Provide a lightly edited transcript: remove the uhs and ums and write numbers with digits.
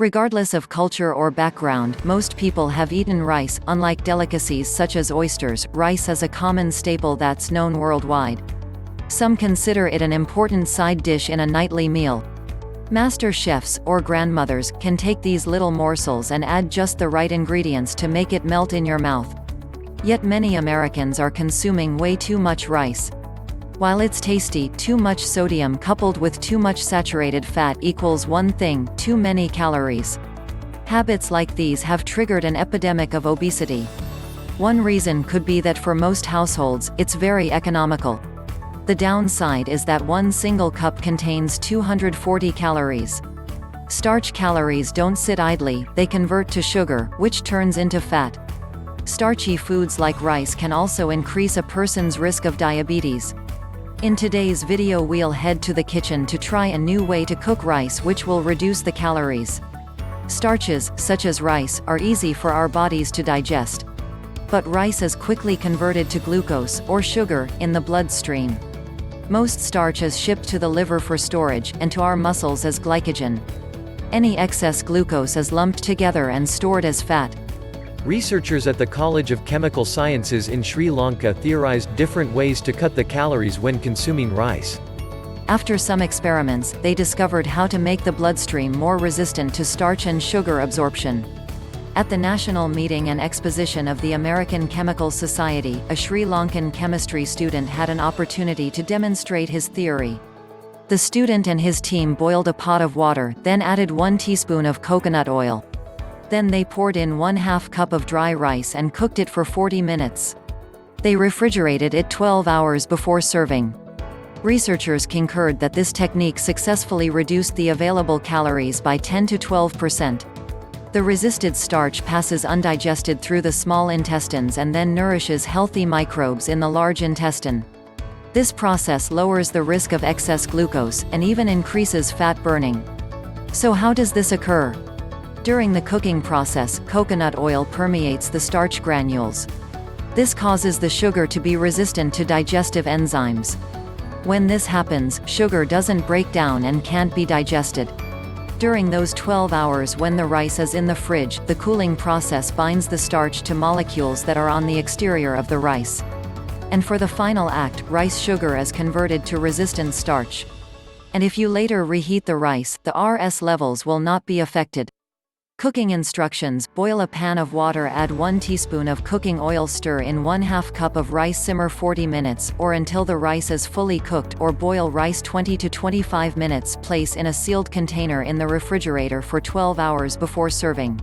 Regardless of culture or background, most people have eaten rice. Unlike delicacies such as oysters, rice is a common staple that's known worldwide. Some consider it an important side dish in a nightly meal. Master chefs, or grandmothers, can take these little morsels and add just the right ingredients to make it melt in your mouth. Yet many Americans are consuming way too much rice. While it's tasty, too much sodium coupled with too much saturated fat equals one thing: too many calories. Habits like these have triggered an epidemic of obesity. One reason could be that for most households, it's very economical. The downside is that one single cup contains 240 calories. Starch calories don't sit idly, they convert to sugar, which turns into fat. Starchy foods like rice can also increase a person's risk of diabetes. In today's video we'll head to the kitchen to try a new way to cook rice which will reduce the calories. Starches, such as rice, are easy for our bodies to digest. But rice is quickly converted to glucose, or sugar, in the bloodstream. Most starch is shipped to the liver for storage, and to our muscles as glycogen. Any excess glucose is lumped together and stored as fat. Researchers at the College of Chemical Sciences in Sri Lanka theorized different ways to cut the calories when consuming rice. After some experiments, they discovered how to make the bloodstream more resistant to starch and sugar absorption. At the National Meeting and Exposition of the American Chemical Society, a Sri Lankan chemistry student had an opportunity to demonstrate his theory. The student and his team boiled a pot of water, then added 1 teaspoon of coconut oil. Then they poured in 1/2 cup of dry rice and cooked it for 40 minutes. They refrigerated it 12 hours before serving. Researchers concurred that this technique successfully reduced the available calories by 10 to 12%. The resisted starch passes undigested through the small intestines and then nourishes healthy microbes in the large intestine. This process lowers the risk of excess glucose, and even increases fat burning. So how does this occur? During the cooking process, coconut oil permeates the starch granules. This causes the sugar to be resistant to digestive enzymes. When this happens, sugar doesn't break down and can't be digested. During those 12 hours when the rice is in the fridge, the cooling process binds the starch to molecules that are on the exterior of the rice. And for the final act, rice sugar is converted to resistant starch. And if you later reheat the rice, the RS levels will not be affected. Cooking instructions: boil a pan of water, add 1 teaspoon of cooking oil, stir in 1/2 cup of rice, simmer 40 minutes, or until the rice is fully cooked, or boil rice 20 to 25 minutes, place in a sealed container in the refrigerator for 12 hours before serving.